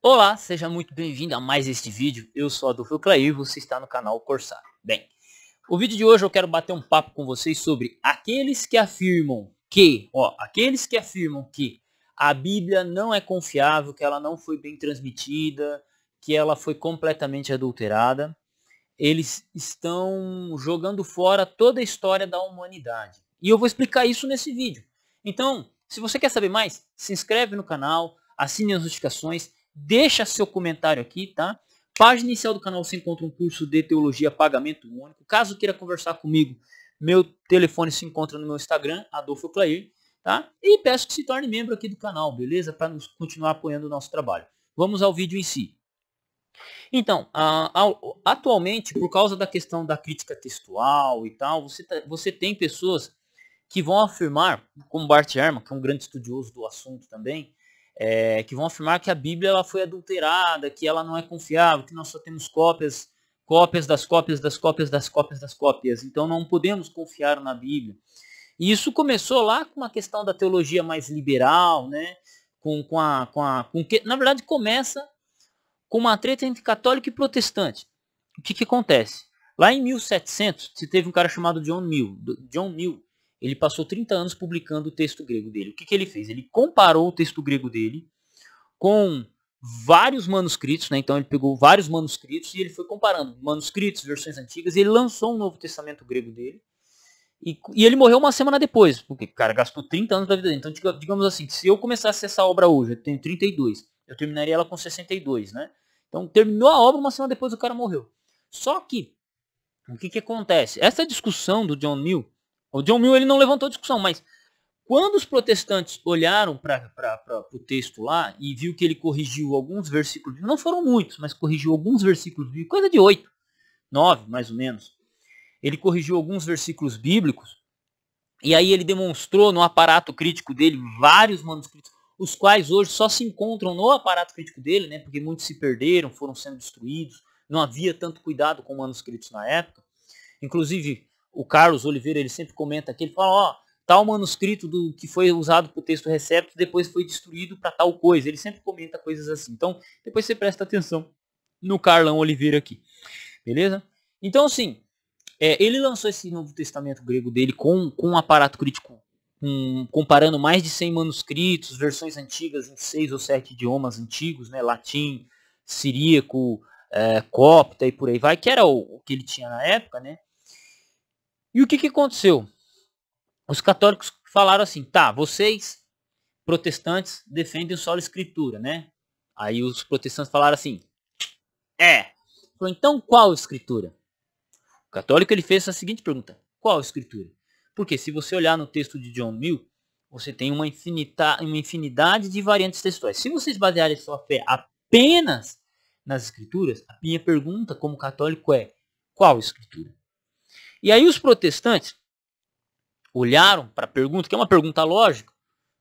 Olá, seja muito bem-vindo a mais este vídeo. Eu sou Adolfo Clair e você está no canal Corsário. Bem, o vídeo de hoje eu quero bater um papo com vocês sobre aqueles que afirmam que a Bíblia não é confiável, que ela não foi bem transmitida, que ela foi completamente adulterada. Eles estão jogando fora toda a história da humanidade. E eu vou explicar isso nesse vídeo. Então, se você quer saber mais, se inscreve no canal, assine as notificações, deixa seu comentário aqui, tá? Página inicial do canal você encontra um curso de teologia pagamento único. Caso queira conversar comigo, meu telefone se encontra no meu Instagram, Adolfo Clair, tá? E peço que se torne membro aqui do canal, beleza? Para nos continuar apoiando o nosso trabalho. Vamos ao vídeo em si. Então, atualmente, por causa da questão da crítica textual e tal, você tem pessoas que vão afirmar, como Bart Ehrman, que é um grande estudioso do assunto também, que vão afirmar que a Bíblia ela foi adulterada, que ela não é confiável, que nós só temos cópias das cópias das cópias das cópias das cópias, então não podemos confiar na Bíblia. E isso começou lá com uma questão da teologia mais liberal, né? Que na verdade começa com uma treta entre católico e protestante. O que acontece? Lá em 1700, se teve um cara chamado John Mill. Ele passou 30 anos publicando o texto grego dele. O que ele fez? Ele comparou o texto grego dele com vários manuscritos, né? Então ele pegou vários manuscritos e ele foi comparando manuscritos, versões antigas, e ele lançou um Novo Testamento grego dele. E ele morreu uma semana depois, porque o cara gastou 30 anos da vida dele. Então, digamos assim, se eu começasse essa obra hoje, eu tenho 32, eu terminaria ela com 62, né? Então terminou a obra, uma semana depois o cara morreu. Só que, o que acontece? Essa discussão do John Mill, o John Mill ele não levantou discussão, mas quando os protestantes olharam para o texto lá e viu que ele corrigiu alguns versículos, não foram muitos, mas corrigiu alguns versículos, coisa de 8, 9 mais ou menos. Ele corrigiu alguns versículos bíblicos, e aí ele demonstrou no aparato crítico dele vários manuscritos, os quais hoje só se encontram no aparato crítico dele, né, porque muitos se perderam, foram sendo destruídos, não havia tanto cuidado com manuscritos na época. Inclusive, o Carlos Oliveira, ele sempre comenta aqui, ele fala, tal manuscrito do que foi usado para o texto Receptus, depois foi destruído para tal coisa. Ele sempre comenta coisas assim. Então, depois você presta atenção no Carlão Oliveira aqui. Beleza? Então, assim, ele lançou esse Novo Testamento grego dele com um aparato crítico, comparando mais de 100 manuscritos, versões antigas em 6 ou 7 idiomas antigos, né? Latim, siríaco, copta e por aí vai, que era o que ele tinha na época, né? E o que aconteceu? Os católicos falaram assim, tá, vocês, protestantes, defendem só a escritura, né? Aí os protestantes falaram assim, falou, então qual escritura? O católico ele fez a seguinte pergunta, qual escritura? Porque se você olhar no texto de John Mill, você tem uma infinidade de variantes textuais. Se vocês basearem sua fé apenas nas escrituras, a minha pergunta como católico é, qual escritura? E aí os protestantes olharam para a pergunta, que é uma pergunta lógica,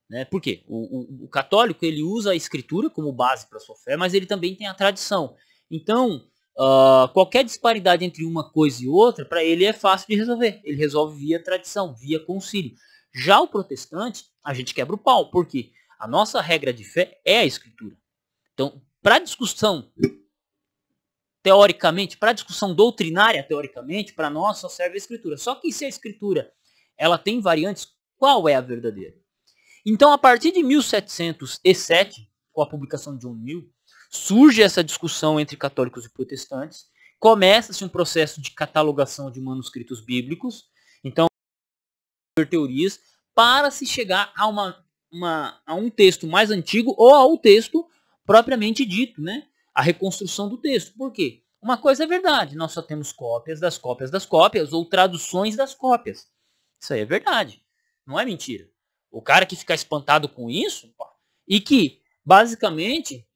né? Por quê? O católico ele usa a escritura como base para sua fé, mas ele também tem a tradição. Então, qualquer disparidade entre uma coisa e outra, para ele é fácil de resolver. Ele resolve via tradição, via concílio. Já o protestante, a gente quebra o pau, porque a nossa regra de fé é a escritura. Então, para discussão teoricamente, para discussão doutrinária, teoricamente, para nós só serve a escritura. Só que se a escritura ela tem variantes, qual é a verdadeira? Então, a partir de 1707, com a publicação de John Mill, surge essa discussão entre católicos e protestantes, começa-se um processo de catalogação de manuscritos bíblicos, então, teorias, para se chegar a um texto mais antigo ou ao texto propriamente dito, né? A reconstrução do texto. Por quê? Uma coisa é verdade, nós só temos cópias das cópias das cópias ou traduções das cópias. Isso aí é verdade, não é mentira. O cara que fica espantado com isso, e que, basicamente,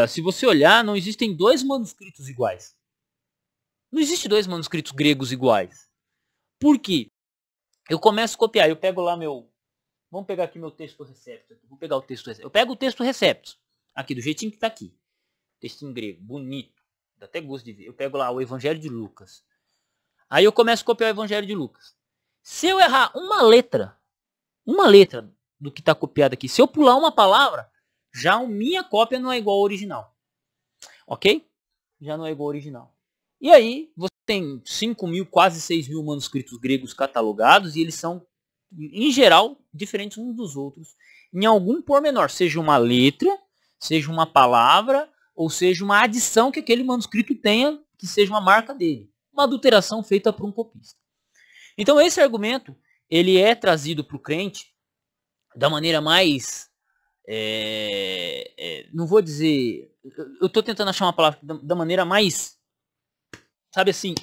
se você olhar, não existem dois manuscritos iguais. Não existem dois manuscritos gregos iguais. Por quê? Eu começo a copiar, eu pego lá vamos pegar aqui meu texto Receptus. Vou pegar o texto Receptus. Eu pego o texto Receptus, aqui, do jeitinho que está aqui. Texto em grego, bonito, dá até gosto de ver. Eu pego lá o Evangelho de Lucas. Aí eu começo a copiar o Evangelho de Lucas. Se eu errar uma letra do que está copiado aqui, se eu pular uma palavra, Já a minha cópia não é igual ao original. Ok? Já não é igual ao original. E aí, você tem 5.000, quase 6.000 manuscritos gregos catalogados, e eles são, em geral, diferentes uns dos outros, em algum pormenor, seja uma letra, seja uma palavra, ou seja uma adição que aquele manuscrito tenha, que seja uma marca dele. Uma adulteração feita por um copista. Então, esse argumento, ele é trazido para o crente da maneira mais... não vou dizer... Eu estou tentando achar uma palavra da maneira mais... Sabe assim,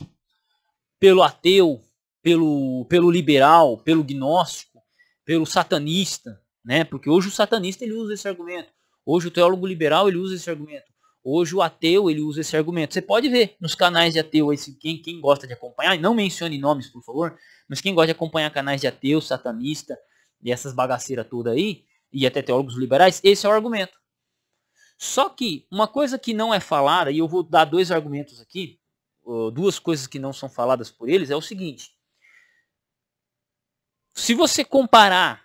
pelo ateu, pelo liberal, pelo gnóstico, pelo satanista, né? Porque hoje o satanista ele usa esse argumento. Hoje o teólogo liberal ele usa esse argumento. Hoje o ateu ele usa esse argumento. Você pode ver nos canais de ateu, quem gosta de acompanhar, não mencione nomes, por favor, mas quem gosta de acompanhar canais de ateu, satanista e essas bagaceiras todas aí, e até teólogos liberais, esse é o argumento. Só que uma coisa que não é falada, e eu vou dar dois argumentos aqui, duas coisas que não são faladas por eles, é o seguinte. Se você comparar,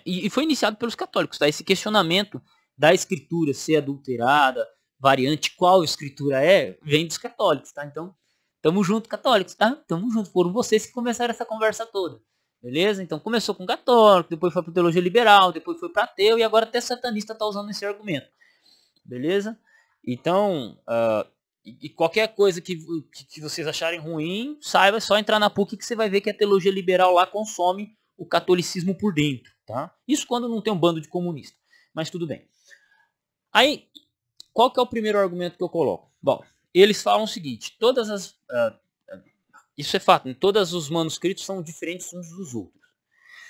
e foi iniciado pelos católicos, tá? Esse questionamento da escritura ser adulterada, variante, qual escritura é, vem dos católicos, tá? Então, tamo junto, católicos, tá? Tamo junto, foram vocês que começaram essa conversa toda, beleza? Então, começou com católico, depois foi para teologia liberal, depois foi para ateu, e agora até satanista tá usando esse argumento, beleza? Então, e qualquer coisa que vocês acharem ruim, saiba, é só entrar na PUC que você vai ver que a teologia liberal lá consome o catolicismo por dentro, tá? Isso quando não tem um bando de comunistas, mas tudo bem. Aí, qual que é o primeiro argumento que eu coloco? Bom, eles falam o seguinte, isso é fato, todos os manuscritos são diferentes uns dos outros.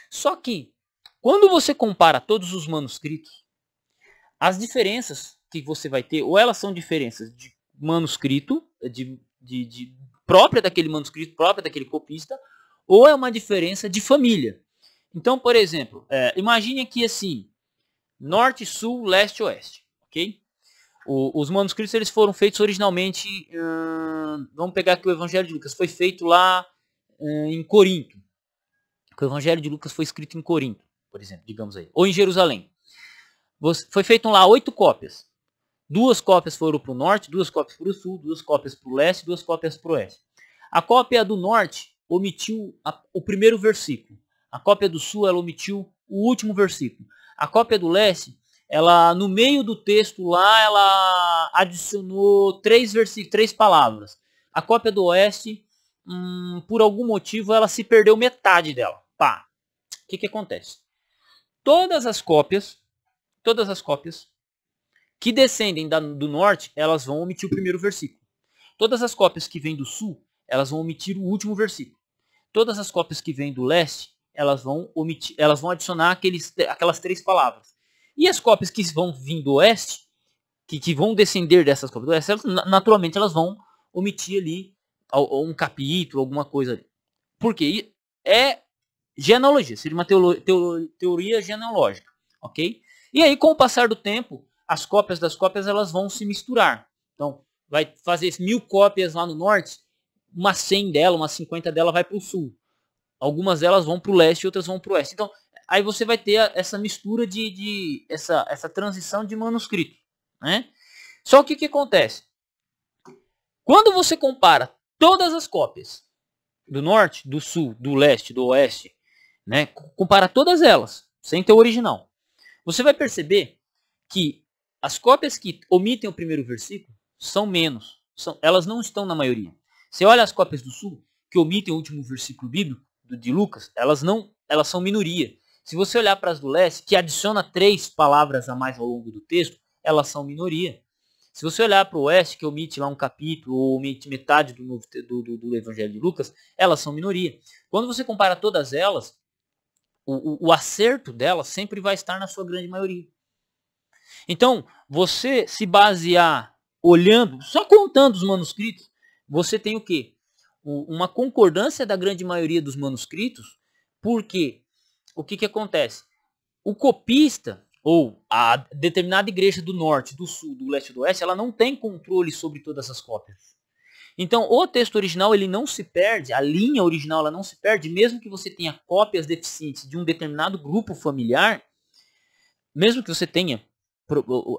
Só que, quando você compara todos os manuscritos, as diferenças que você vai ter, ou elas são diferenças de manuscrito, própria daquele manuscrito, própria daquele copista, ou é uma diferença de família. Então, por exemplo, imagine aqui assim, norte, sul, leste, oeste, ok? Os manuscritos eles foram feitos originalmente, vamos pegar aqui o Evangelho de Lucas, foi feito lá em Corinto. O Evangelho de Lucas foi escrito em Corinto, por exemplo, digamos aí, ou em Jerusalém. Foi feito lá 8 cópias. 2 cópias foram para o norte, 2 cópias para o sul, 2 cópias para o leste, 2 cópias para o oeste. A cópia do norte omitiu o primeiro versículo. A cópia do sul ela omitiu o último versículo. A cópia do leste, ela no meio do texto lá, ela adicionou 3 versículos, 3 palavras. A cópia do oeste, por algum motivo, ela se perdeu metade dela. Pá. O que acontece? Todas as cópias que descendem do norte, elas vão omitir o primeiro versículo. Todas as cópias que vêm do sul, elas vão omitir o último versículo. Todas as cópias que vêm do leste, elas vão adicionar aquelas 3 palavras. E as cópias que vão vir do oeste, que vão descender dessas cópias do oeste, naturalmente elas vão omitir ali um capítulo, alguma coisa ali. Porque é genealogia, seria uma teoria genealógica, ok? E aí, com o passar do tempo, as cópias das cópias elas vão se misturar. Então, vai fazer 1000 cópias lá no norte, umas 100 dela, umas 50 dela vai para o sul. Algumas delas vão para o leste e outras vão para o oeste. Então, aí você vai ter essa mistura essa transição de manuscrito, né? Só que o que acontece? Quando você compara todas as cópias do norte, do sul, do leste, do oeste, né? Compara todas elas, sem ter o original. Você vai perceber que as cópias que omitem o primeiro versículo são menos. Elas não estão na maioria. Você olha as cópias do sul, que omitem o último versículo bíblico, de Lucas, elas são minoria. Se você olhar para as do leste, que adiciona 3 palavras a mais ao longo do texto, elas são minoria. Se você olhar para o oeste, que omite lá um capítulo, ou omite metade do Evangelho de Lucas, elas são minoria. Quando você compara todas elas, o acerto delas sempre vai estar na sua grande maioria. Então, você se basear olhando, só contando os manuscritos, você tem o quê? Uma concordância da grande maioria dos manuscritos, porque o que acontece? O copista, ou a determinada igreja do norte, do sul, do leste e do oeste, ela não tem controle sobre todas as cópias. Então, o texto original ele não se perde, a linha original ela não se perde, mesmo que você tenha cópias deficientes de um determinado grupo familiar, mesmo que você tenha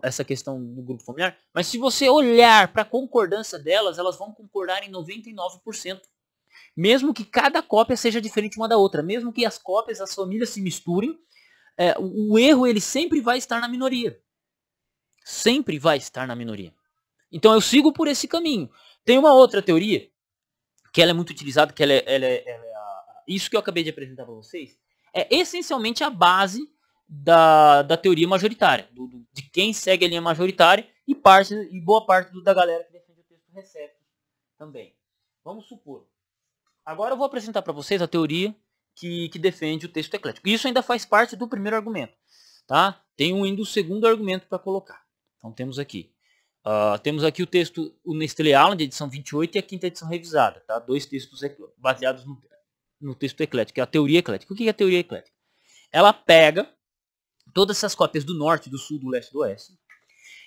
essa questão do grupo familiar, mas se você olhar para a concordância delas, elas vão concordar em 99%. Mesmo que cada cópia seja diferente uma da outra, mesmo que as cópias, as famílias se misturem, o erro ele sempre vai estar na minoria. Sempre vai estar na minoria. Então eu sigo por esse caminho. Tem uma outra teoria, que ela é muito utilizada, que isso que eu acabei de apresentar para vocês, é essencialmente a base da teoria majoritária, de quem segue a linha majoritária e boa parte da galera que defende o texto recebe também. Vamos supor. Agora eu vou apresentar para vocês a teoria que defende o texto eclético. Isso ainda faz parte do primeiro argumento. Tá? Tem ainda o segundo argumento para colocar. Então temos aqui o texto, o Nestlé Aland, edição 28, e a quinta edição revisada. Tá? 2 textos baseados no texto eclético, que é a teoria eclética. O que é a teoria eclética? Ela pega todas essas cópias do norte, do sul, do leste e do oeste,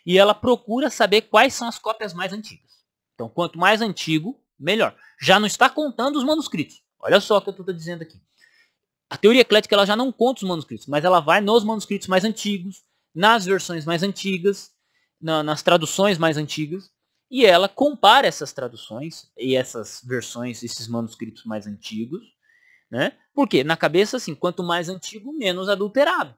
e ela procura saber quais são as cópias mais antigas. Então, quanto mais antigo, melhor. Já não está contando os manuscritos. Olha só o que eu estou dizendo aqui. A teoria eclética ela já não conta os manuscritos, mas ela vai nos manuscritos mais antigos, nas versões mais antigas, nas traduções mais antigas, e ela compara essas traduções e essas versões, esses manuscritos mais antigos, né? Porque na cabeça, assim, quanto mais antigo, menos adulterado.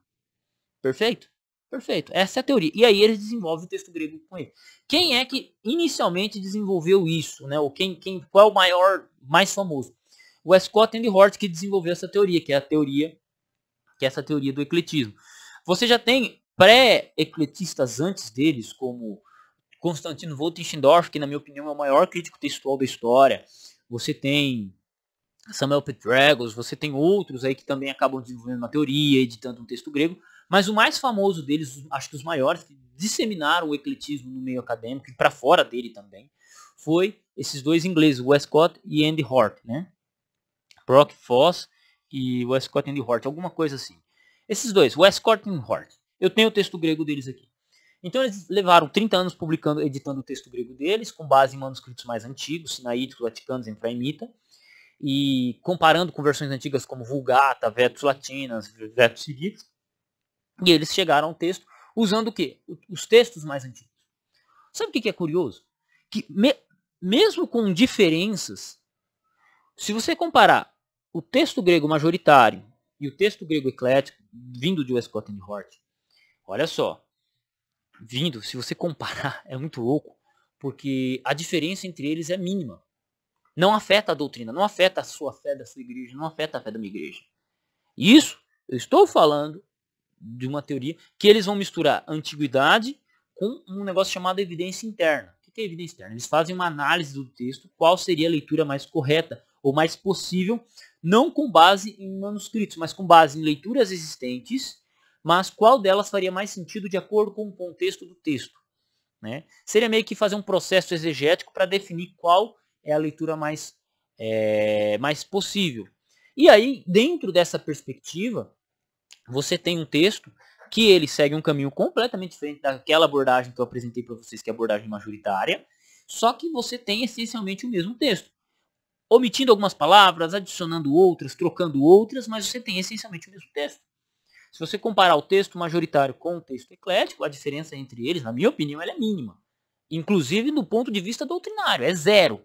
Perfeito? Perfeito. Essa é a teoria. E aí eles desenvolvem o texto grego com ele. Quem é que inicialmente desenvolveu isso, né? Ou qual é o maior, mais famoso? O Westcott e Hort que desenvolveu essa teoria, que é essa teoria do ecletismo. Você já tem pré-ecletistas antes deles, como Constantino Woltenschendorf, que na minha opinião é o maior crítico textual da história. Você tem Samuel Petragos, você tem outros aí que também acabam desenvolvendo uma teoria, editando um texto grego. Mas o mais famoso deles, acho que os maiores, que disseminaram o ecletismo no meio acadêmico e para fora dele também, foi esses dois ingleses, Westcott e Andy Hort, né? Brock Foss e Westcott e Andy Hort, alguma coisa assim. Esses dois, Westcott e Hort. Eu tenho o texto grego deles aqui. Então eles levaram 30 anos editando o texto grego deles, com base em manuscritos mais antigos, sinaíticos, vaticanos, Efraimita, e comparando com versões antigas como Vulgata, Vetus Latinas, Vetus Cirílicos. E eles chegaram ao texto usando o quê? Os textos mais antigos. Sabe o que é curioso? Que mesmo com diferenças, se você comparar o texto grego majoritário e o texto grego eclético, vindo de Westcott e Hort, olha só, se você comparar, é muito louco, porque a diferença entre eles é mínima. Não afeta a doutrina, não afeta a sua fé da sua igreja, não afeta a fé da minha igreja. Isso, eu estou falando de uma teoria que eles vão misturar antiguidade com um negócio chamado evidência interna. O que é evidência interna? Eles fazem uma análise do texto, qual seria a leitura mais correta ou mais possível, não com base em manuscritos, mas com base em leituras existentes, mas qual delas faria mais sentido de acordo com o contexto do texto. Né? Seria meio que fazer um processo exegético para definir qual é a leitura mais possível. E aí, dentro dessa perspectiva, você tem um texto que ele segue um caminho completamente diferente daquela abordagem que eu apresentei para vocês, que é a abordagem majoritária, só que você tem essencialmente o mesmo texto. Omitindo algumas palavras, adicionando outras, trocando outras, mas você tem essencialmente o mesmo texto. Se você comparar o texto majoritário com o texto eclético, a diferença entre eles, na minha opinião, ela é mínima. Inclusive do ponto de vista doutrinário, é zero.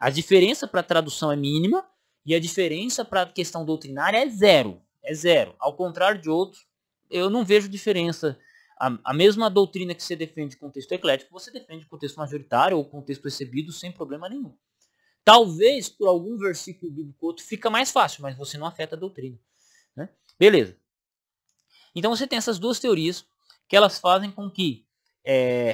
A diferença para a tradução é mínima e a diferença para a questão doutrinária é zero. É zero. Ao contrário de outros, eu não vejo diferença. A mesma doutrina que você defende com o texto eclético, você defende com o texto majoritário ou com o texto recebido sem problema nenhum. Talvez por algum versículo bíblico outro fica mais fácil, mas você não afeta a doutrina. Né? Beleza. Então você tem essas duas teorias que elas fazem com que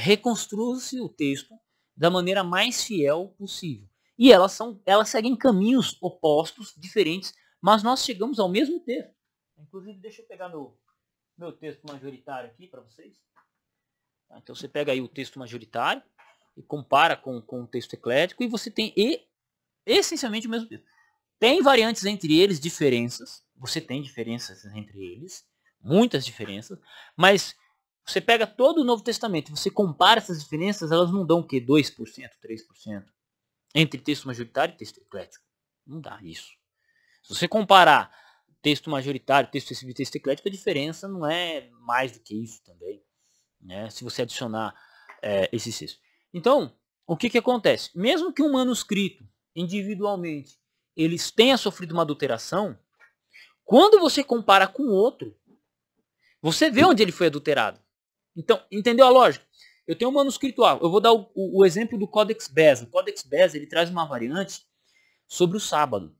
reconstrua-se o texto da maneira mais fiel possível. E elas seguem caminhos opostos, diferentes, mas nós chegamos ao mesmo texto. Inclusive, deixa eu pegar meu texto majoritário aqui para vocês. Então você pega aí o texto majoritário e compara com o texto eclético e você tem essencialmente o mesmo texto. Tem variantes entre eles, diferenças. Você tem diferenças entre eles, muitas diferenças, mas você pega todo o Novo Testamento, você compara essas diferenças, elas não dão o quê? 2%, 3%. entre texto majoritário e texto eclético. Não dá isso. Se você comparar texto majoritário, texto excessivo e texto eclético, a diferença não é mais do que isso também, né? Se você adicionar esses textos. Então, o que acontece? Mesmo que um manuscrito, individualmente, eles tenha sofrido uma adulteração, quando você compara com outro, você vê onde ele foi adulterado. Então, entendeu a lógica? Eu tenho um manuscrito A. Eu vou dar o exemplo do Codex Beza. O Codex Beza, ele traz uma variante sobre o sábado.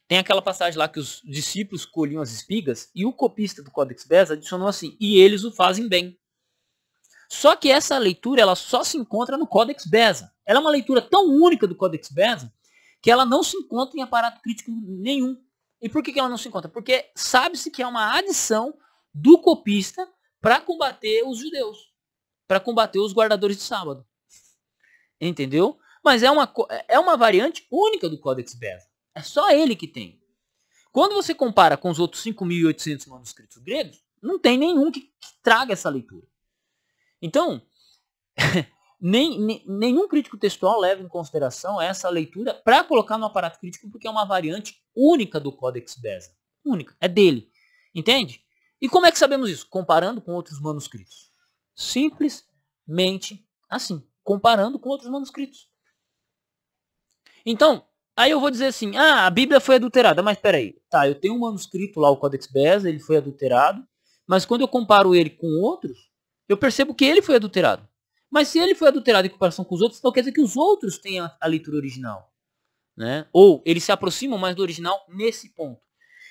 Tem aquela passagem lá que os discípulos colhiam as espigas e o copista do Codex Beza adicionou assim, e eles o fazem bem. Só que essa leitura ela só se encontra no Codex Beza. Ela é uma leitura tão única do Codex Beza que ela não se encontra em aparato crítico nenhum. E por que ela não se encontra? Porque sabe-se que é uma adição do copista para combater os judeus, para combater os guardadores de sábado. Entendeu? Mas é uma variante única do Codex Beza. É só ele que tem. Quando você compara com os outros 5.800 manuscritos gregos, não tem nenhum que traga essa leitura. Então, nenhum crítico textual leva em consideração essa leitura para colocar no aparato crítico, porque é uma variante única do Codex Beza. Única, é dele. Entende? E como é que sabemos isso? Comparando com outros manuscritos. Simplesmente assim, comparando com outros manuscritos. Então, aí eu vou dizer assim, a Bíblia foi adulterada, mas peraí, tá, eu tenho um manuscrito lá, o Codex Beza, ele foi adulterado, mas quando eu comparo ele com outros, eu percebo que ele foi adulterado. Mas se ele foi adulterado em comparação com os outros, então quer dizer que os outros têm a leitura original. Né? Ou eles se aproximam mais do original nesse ponto.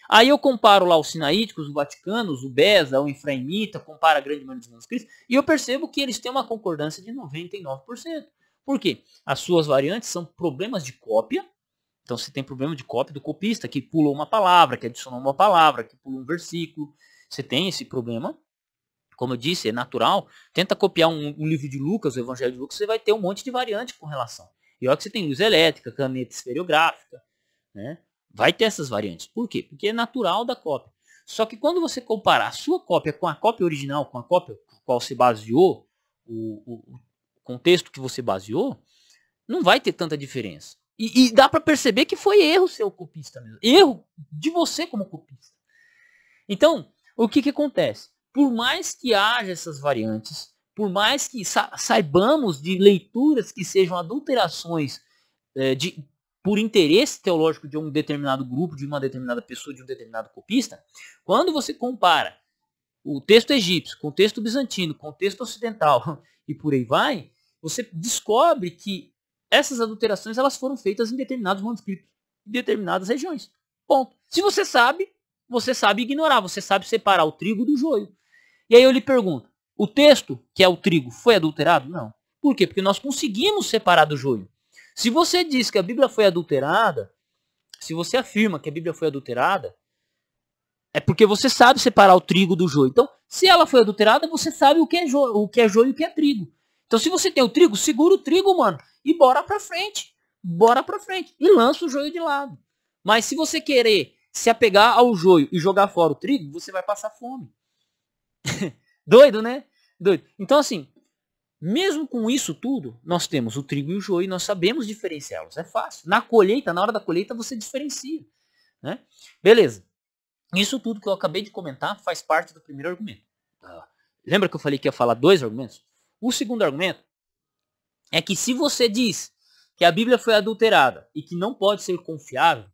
Aí eu comparo lá os sinaíticos, os vaticanos, o Beza, o efraimita, comparo a grande maioria dos manuscritos, e eu percebo que eles têm uma concordância de 99%. Por quê? As suas variantes são problemas de cópia. Então você tem problema de cópia do copista, que pulou uma palavra, que adicionou uma palavra, que pulou um versículo. Você tem esse problema. Como eu disse, é natural. Tenta copiar um livro de Lucas, o Evangelho de Lucas, você vai ter um monte de variante com relação. E olha que você tem luz elétrica, caneta esferográfica, né? Vai ter essas variantes. Por quê? Porque é natural da cópia. Só que quando você comparar a sua cópia com a cópia original, com a cópia com a qual você baseou, o contexto que você baseou, não vai ter tanta diferença. E dá para perceber que foi erro seu copista mesmo. Erro de você como copista. Então, o que acontece? Por mais que haja essas variantes, por mais que saibamos de leituras que sejam adulterações por interesse teológico de um determinado grupo, de uma determinada pessoa, de um determinado copista, quando você compara o texto egípcio com o texto bizantino, com o texto ocidental e por aí vai, você descobre que essas adulterações elas foram feitas em determinados manuscritos, em determinadas regiões. Ponto. Se você sabe ignorar, você sabe separar o trigo do joio. E aí eu lhe pergunto, o texto, que é o trigo, foi adulterado? Não. Por quê? Porque nós conseguimos separar do joio. Se você diz que a Bíblia foi adulterada, se você afirma que a Bíblia foi adulterada, é porque você sabe separar o trigo do joio. Então, se ela foi adulterada, você sabe o que é joio e o que é trigo. Então, se você tem o trigo, segura o trigo, mano, e bora pra frente. Bora pra frente. E lança o joio de lado. Mas se você querer se apegar ao joio e jogar fora o trigo, você vai passar fome. Doido, né? Doido. Então, assim, mesmo com isso tudo, nós temos o trigo e o joio e nós sabemos diferenciá-los. É fácil. Na colheita, na hora da colheita, você diferencia. Né? Beleza. Isso tudo que eu acabei de comentar faz parte do primeiro argumento. Lembra que eu falei que ia falar 2 argumentos? O segundo argumento é que se você diz que a Bíblia foi adulterada e que não pode ser confiável,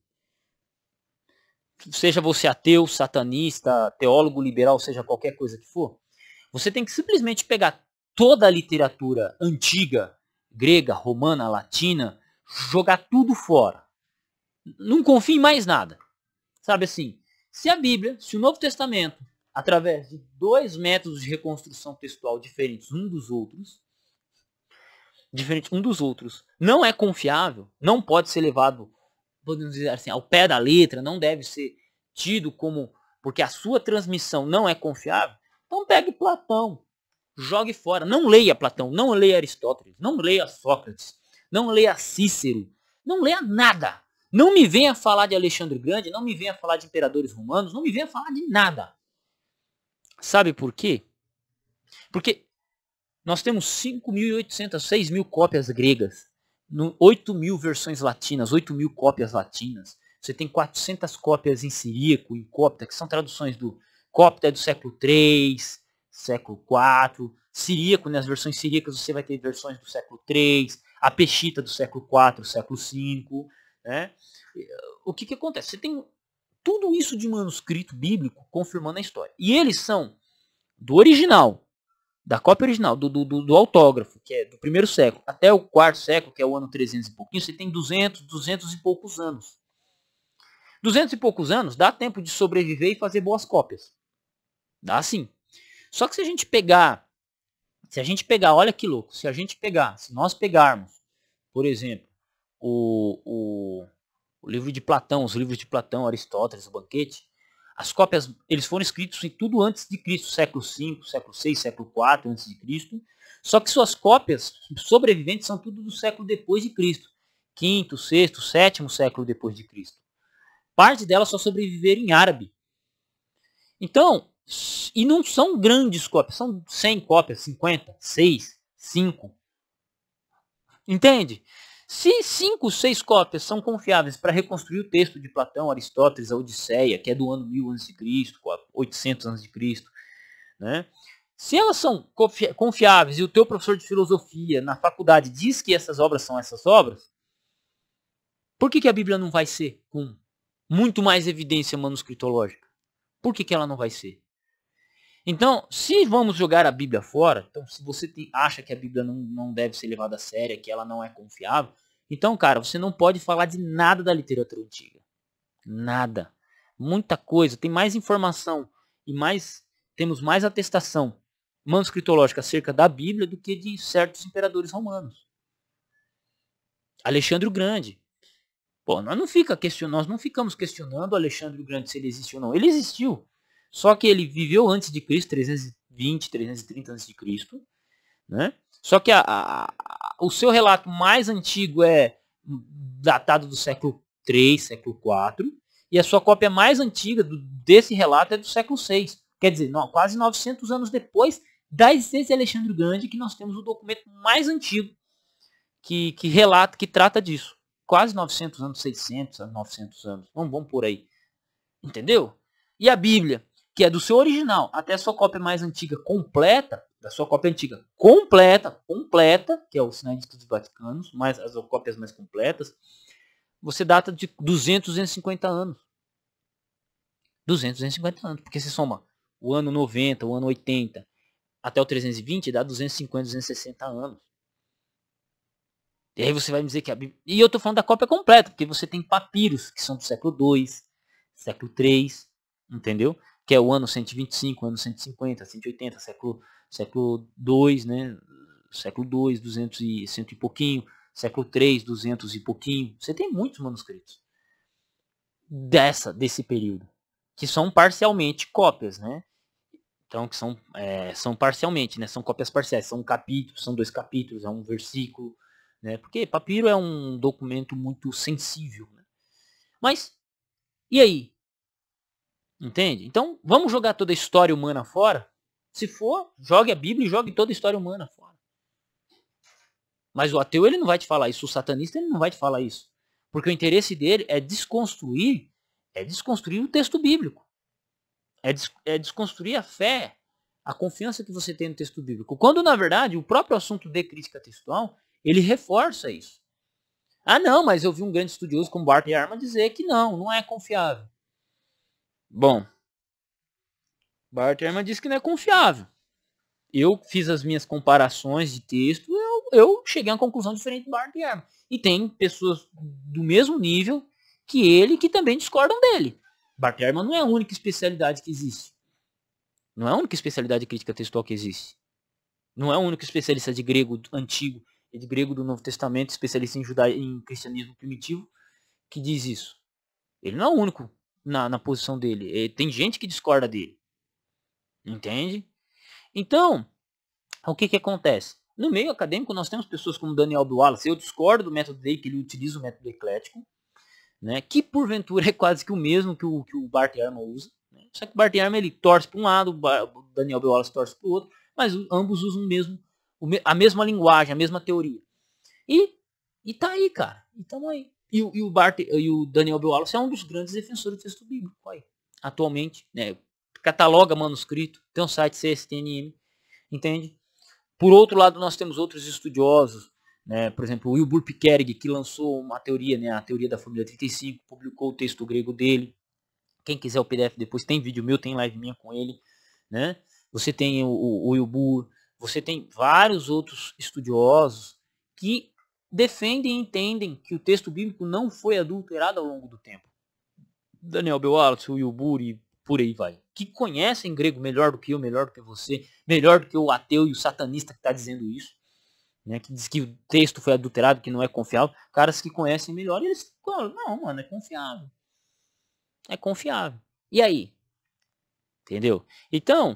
seja você ateu, satanista, teólogo liberal, seja qualquer coisa que for, você tem que simplesmente pegar toda a literatura antiga, grega, romana, latina, jogar tudo fora. Não confie em mais nada. Sabe assim, se a Bíblia, se o Novo Testamento, através de 2 métodos de reconstrução textual diferentes um dos outros, não é confiável, não pode ser levado, podemos dizer assim, ao pé da letra, não deve ser tido como, porque a sua transmissão não é confiável, então pegue Platão, jogue fora, não leia Platão, não leia Aristóteles, não leia Sócrates, não leia Cícero, não leia nada. Não me venha falar de Alexandre o Grande, não me venha falar de imperadores romanos, não me venha falar de nada. Sabe por quê? Porque nós temos 5.800, 6.000 cópias gregas 8.000 versões latinas, 8.000 cópias latinas. Você tem 400 cópias em siríaco, em cópita, que são traduções do cópita é do século III, século IV. Siríaco, nas versões siríacas você vai ter versões do século III, a peshita do século IV, século V. Né? O que acontece? Você tem tudo isso de manuscrito bíblico confirmando a história. E eles são do original, da cópia original, do autógrafo, que é do primeiro século, até o quarto século, que é o ano 300 e pouquinho, você tem 200 e poucos anos. 200 e poucos anos dá tempo de sobreviver e fazer boas cópias. Dá sim. Só que se a gente pegar, olha que louco, se nós pegarmos, por exemplo, o livro de Platão, os livros de Platão, Aristóteles, o Banquete, as cópias, eles foram escritos em tudo antes de Cristo, século V, século VI, século IV antes de Cristo. Só que suas cópias sobreviventes são tudo do século depois de Cristo, quinto, sexto, sétimo século depois de Cristo. Parte delas só sobreviveram em árabe. Então, e não são grandes cópias, são 100 cópias, 50, 6, 5. Entende? Se 5, 6 cópias são confiáveis para reconstruir o texto de Platão, Aristóteles, a Odisseia, que é do ano 1000 a.C., 800 a.C., né? Se elas são confiáveis e o teu professor de filosofia na faculdade diz que essas obras são essas obras, por que a Bíblia não vai ser com muito mais evidência manuscritológica? Por que ela não vai ser? Então, se vamos jogar a Bíblia fora, então se você acha que a Bíblia não deve ser levada a sério, que ela não é confiável, então, cara, você não pode falar de nada da literatura antiga. Nada. Muita coisa. Tem mais informação e temos mais atestação manuscritológica acerca da Bíblia do que de certos imperadores romanos. Alexandre o Grande. Pô, nós não ficamos questionando Alexandre o Grande se ele existiu ou não. Ele existiu. Só que ele viveu antes de Cristo, 320, 330 antes de Cristo, né? Só que o seu relato mais antigo é datado do século III, século IV, e a sua cópia mais antiga desse relato é do século VI. Quer dizer, quase 900 anos depois da existência de Alexandre o Grande, que nós temos o documento mais antigo que relata, que trata disso. Quase 900 anos, 600, 900 anos. Vamos por aí. Entendeu? E a Bíblia, que é do seu original até a sua cópia mais antiga completa, da sua cópia antiga completa, que é o Sinais dos Vaticanos, mais as cópias mais completas, você data de 200, 250 anos. 200, 250 anos, porque você soma o ano 90, o ano 80, até o 320, dá 250, 260 anos. E aí você vai me dizer que a Bíblia... E eu estou falando da cópia completa, porque você tem papiros, que são do século II, século III, entendeu? Que é o ano 125, ano 150, 180, século II, né? Século II, 200 e 100 e pouquinho, século III, 200 e pouquinho. Você tem muitos manuscritos desse período, que são parcialmente cópias, né? Então, que são parcialmente, né? São cópias parciais, são um capítulo, são 2 capítulos, é um versículo, né? Porque papiro é um documento muito sensível, né? Mas, e aí? Entende? Então, vamos jogar toda a história humana fora? Se for, jogue a Bíblia e jogue toda a história humana fora. Mas o ateu, ele não vai te falar isso. O satanista, ele não vai te falar isso. Porque o interesse dele é desconstruir o texto bíblico. É desconstruir a fé, a confiança que você tem no texto bíblico. Quando, na verdade, o próprio assunto de crítica textual, ele reforça isso. Ah, não, mas eu vi um grande estudioso como Bart Ehrman dizer que não é confiável. Bom, Bart Ehrman disse que não é confiável. Eu fiz as minhas comparações de texto, eu cheguei a uma conclusão diferente do Bart Ehrman. E tem pessoas do mesmo nível que ele que também discordam dele. Bart Ehrman não é a única especialidade que existe. Não é a única especialidade de crítica textual que existe. Não é o único especialista de grego antigo e de grego do Novo Testamento, especialista em cristianismo primitivo, que diz isso. Ele não é o único na posição dele. Tem gente que discorda dele. Entende? Então, o que acontece? No meio acadêmico, nós temos pessoas como Daniel Wallace. Eu discordo do método dele, que ele utiliza o método eclético, né, que porventura é quase que o mesmo que o Bart Ehrman usa. Né? Só que o Bart Ehrman ele torce para um lado, o Daniel Wallace torce para o outro, mas ambos usam a mesma linguagem, a mesma teoria. E E tá aí, cara. E tamo aí. E o Daniel B. Wallace é um dos grandes defensores do texto bíblico aí, atualmente, né? Cataloga manuscrito, tem um site CSTNM, entende? Por outro lado, nós temos outros estudiosos, né? Por exemplo, o Wilbur Piquerig, que lançou uma teoria, né? A teoria da família 35, publicou o texto grego dele. Quem quiser o PDF depois, tem vídeo meu, tem live minha com ele, né? Você tem o Wilbur, você tem vários outros estudiosos que defendem e entendem que o texto bíblico não foi adulterado ao longo do tempo. Daniel B. Wallace, o Wilbur e por aí vai. Que conhecem grego melhor do que eu, melhor do que você, melhor do que o ateu e o satanista que está dizendo isso, né, que diz que o texto foi adulterado, que não é confiável. Caras que conhecem melhor, eles falam, não, mano, é confiável. É confiável. E aí? Entendeu? Então,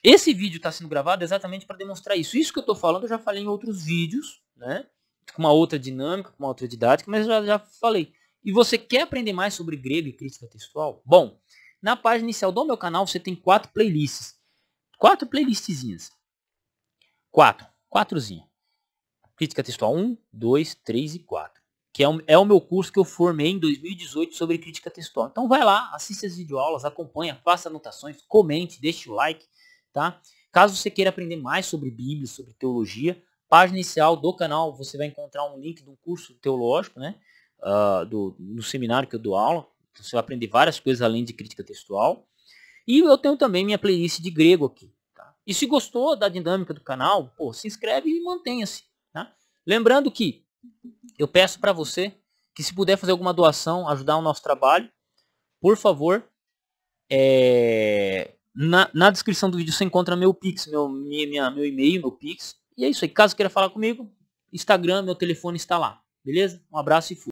esse vídeo está sendo gravado exatamente para demonstrar isso. Isso que eu estou falando, eu já falei em outros vídeos, né? Com uma outra dinâmica, com uma outra didática, mas eu já falei. E você quer aprender mais sobre grego e crítica textual? Bom, na página inicial do meu canal você tem 4 playlists. 4 playlistzinhas. 4zinha. Crítica textual 1, 2, 3 e 4. Que é o meu curso que eu formei em 2018 sobre crítica textual. Então vai lá, assista as videoaulas, acompanha, faça anotações, comente, deixe o like, tá? Caso você queira aprender mais sobre Bíblia, sobre teologia, página inicial do canal você vai encontrar um link de um curso teológico, né? No seminário que eu dou aula. Você vai aprender várias coisas além de crítica textual. E eu tenho também minha playlist de grego aqui. Tá? E se gostou da dinâmica do canal, pô, se inscreve e mantenha-se. Tá? Lembrando que eu peço para você que se puder fazer alguma doação, ajudar o nosso trabalho, por favor, na descrição do vídeo você encontra meu Pix, meu e-mail, meu Pix. E é isso aí. Caso queira falar comigo, Instagram, meu telefone está lá. Beleza? Um abraço e fui.